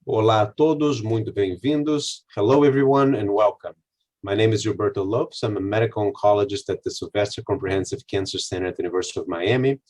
Olá a todos, muito bem-vindos. Hello everyone and welcome. My name is Gilberto de Lima. I'm a medical oncologist at the Sylvester Comprehensive Cancer Center at the University of Miami.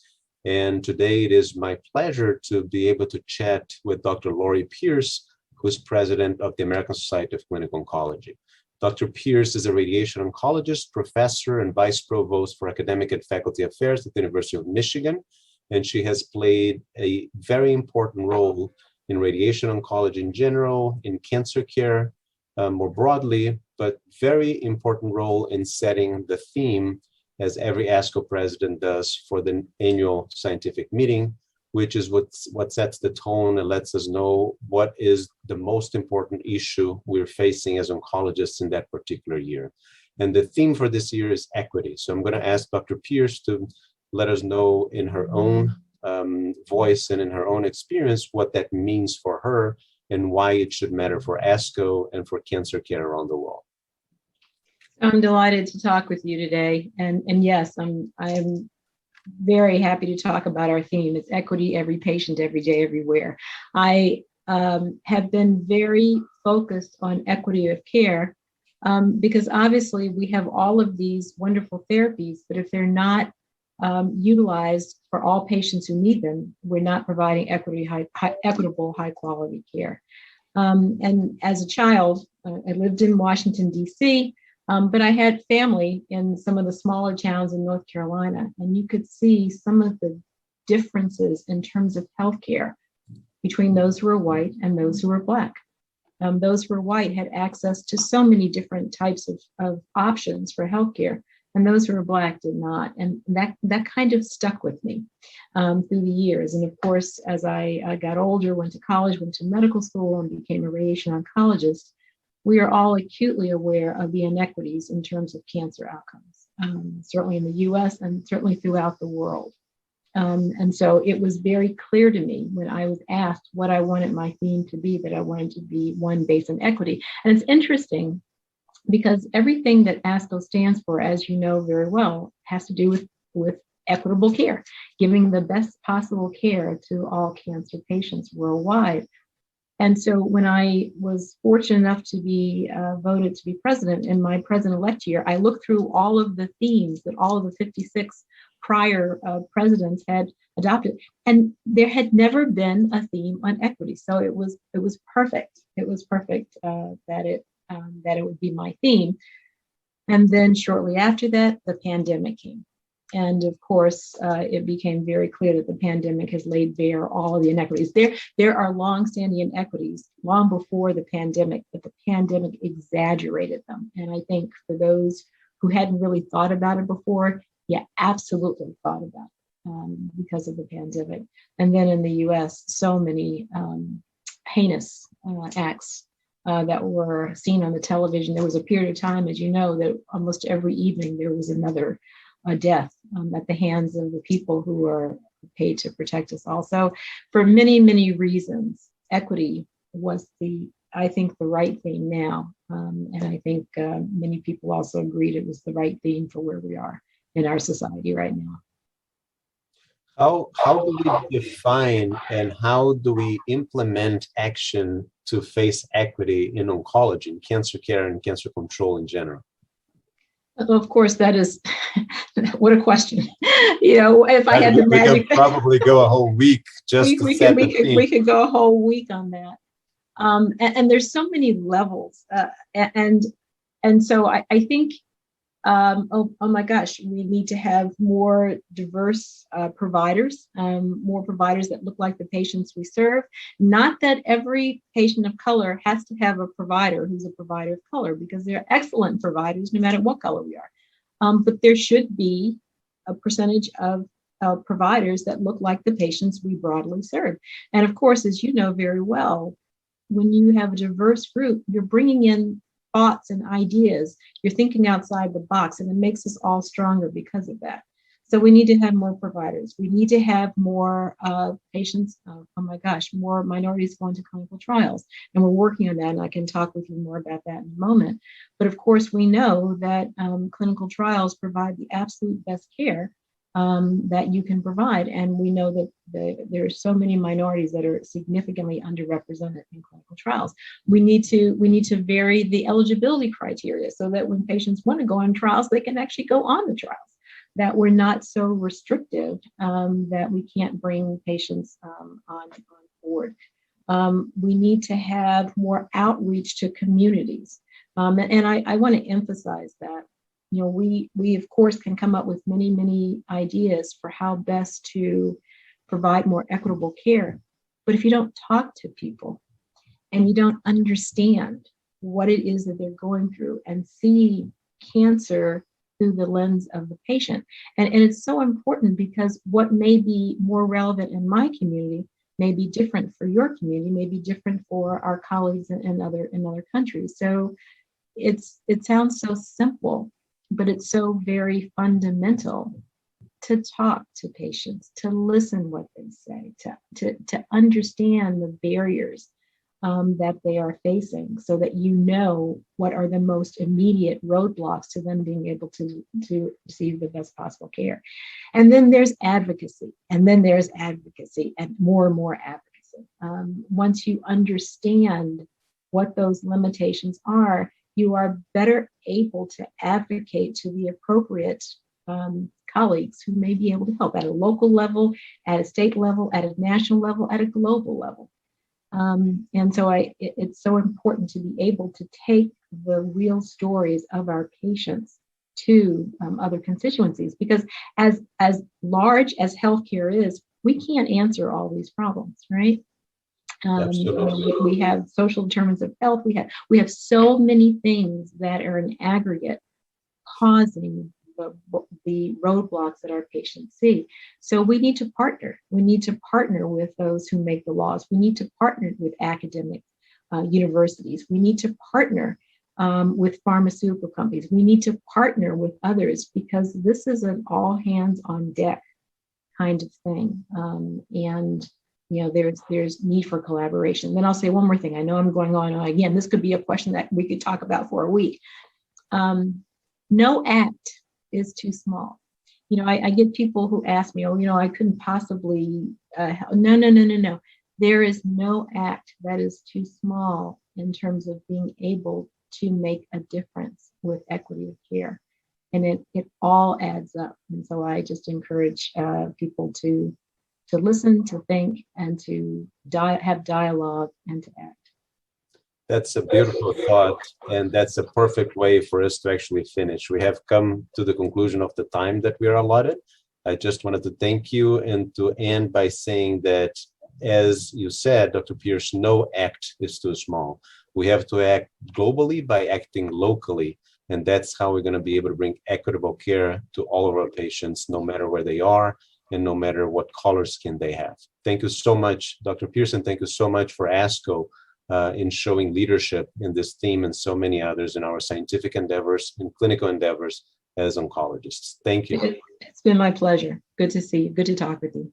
And today it is my pleasure to be able to chat with Dr. Lori Pierce, who is president of the American Society of Clinical Oncology. Dr. Pierce is a radiation oncologist, professor, and vice provost for academic and faculty affairs at the University of Michigan. And she has played a very important role in radiation oncology in general, in cancer care more broadly, but very important role in setting the theme, as every ASCO president does, for the annual scientific meeting, which is what sets the tone and lets us know what is the most important issue we're facing as oncologists in that particular year. And the theme for this year is equity. So I'm going to ask Dr. Pierce to let us know in her own voice and in her own experience what that means for her and why it should matter for ASCO and for cancer care around the world. I'm delighted to talk with you today. And yes, I'm very happy to talk about our theme. It's equity, every patient, every day, everywhere. I have been very focused on equity of care because obviously we have all of these wonderful therapies, but if they're not utilized for all patients who need them, we're not providing equitable, high quality care. And as a child, I lived in Washington, D.C., but I had family in some of the smaller towns in North Carolina, and you could see some of the differences in terms of healthcare between those who were white and those who were Black. Those who were white had access to so many different types of options for healthcare, and those who were Black did not. And that kind of stuck with me through the years. And of course, as I got older, went to college, went to medical school, and became a radiation oncologist, we are all acutely aware of the inequities in terms of cancer outcomes, certainly in the US and certainly throughout the world. And so it was very clear to me when I was asked what I wanted my theme to be, that I wanted to be one based on equity. And it's interesting because everything that ASCO stands for, as you know very well, has to do with equitable care, giving the best possible care to all cancer patients worldwide. And so when I was fortunate enough to be voted to be president in my president-elect year, I looked through all of the themes that all of the 56 prior presidents had adopted, and there had never been a theme on equity. So it was perfect. It was perfect that it would be my theme. And then shortly after that, the pandemic came. And of course, it became very clear that the pandemic has laid bare all of the inequities. There are longstanding inequities long before the pandemic, but the pandemic exaggerated them. And I think for those who hadn't really thought about it before, yeah, absolutely thought about it because of the pandemic. And then in the US, so many heinous acts that were seen on the television. There was a period of time, as you know, that almost every evening there was another death at the hands of the people who are paid to protect us. Also, for many, many reasons, equity was I think the right thing now. And I think many people also agreed it was the right thing for where we are in our society right now. How do we define and how do we implement action to face equity in oncology, in cancer care and cancer control in general? Of course, that is, what a question. You know, if I had the magic. We could probably go a whole week just to set the theme. We could go a whole week on that. And there's so many levels. And so I think, oh my gosh, we need to have more diverse providers, more providers that look like the patients we serve. Not that every patient of color has to have a provider who's a provider of color, because they're excellent providers no matter what color we are. But there should be a percentage of providers that look like the patients we broadly serve. And of course, as you know very well, when you have a diverse group, you're bringing in thoughts and ideas. You're thinking outside the box, and it makes us all stronger because of that. So we need to have more providers. We need to have more patients, oh my gosh, more minorities going to clinical trials. And we're working on that, and I can talk with you more about that in a moment. But of course, we know that clinical trials provide the absolute best care that you can provide. And we know that there are so many minorities that are significantly underrepresented in clinical trials. We need to vary the eligibility criteria so that when patients want to go on trials, they can actually go on the trials, that we're not so restrictive that we can't bring patients on board. We need to have more outreach to communities. And I want to emphasize that. We of course can come up with many ideas for how best to provide more equitable care. But if you don't talk to people and you don't understand what it is that they're going through and see cancer through the lens of the patient, and it's so important because what may be more relevant in my community may be different for your community, may be different for our colleagues in other countries. So it sounds so simple, but it's so very fundamental to talk to patients, to listen what they say, to understand the barriers that they are facing, so that you know what are the most immediate roadblocks to them being able to receive the best possible care. And then there's advocacy, and more advocacy. Once you understand what those limitations are, you are better able to advocate to the appropriate colleagues who may be able to help at a local level, at a state level, at a national level, at a global level. And so it's so important to be able to take the real stories of our patients to other constituencies, because as large as healthcare is, we can't answer all these problems, right? We have social determinants of health. We have so many things that are in aggregate causing the roadblocks that our patients see. So we need to partner. We need to partner with those who make the laws. We need to partner with academic universities. We need to partner with pharmaceutical companies. We need to partner with others, because this is an all hands on deck kind of thing. And there's need for collaboration. Then I'll say one more thing. I know I'm going on again. This could be a question that we could talk about for a week. No act is too small. I get people who ask me, I couldn't possibly. No. There is no act that is too small in terms of being able to make a difference with equity of care. And it all adds up. And so I just encourage people to listen, to think, and to have dialogue and to act. That's a beautiful thought, and that's a perfect way for us to actually finish. We have come to the conclusion of the time that we are allotted. I just wanted to thank you and to end by saying that, as you said, Dr. Pierce, no act is too small. We have to act globally by acting locally, and that's how we're going to be able to bring equitable care to all of our patients, no matter where they are and no matter what color skin they have. Thank you so much, Dr. Pearson. Thank you so much for ASCO in showing leadership in this theme and so many others in our scientific endeavors and clinical endeavors as oncologists. Thank you. It's been my pleasure. Good to see you. Good to talk with you.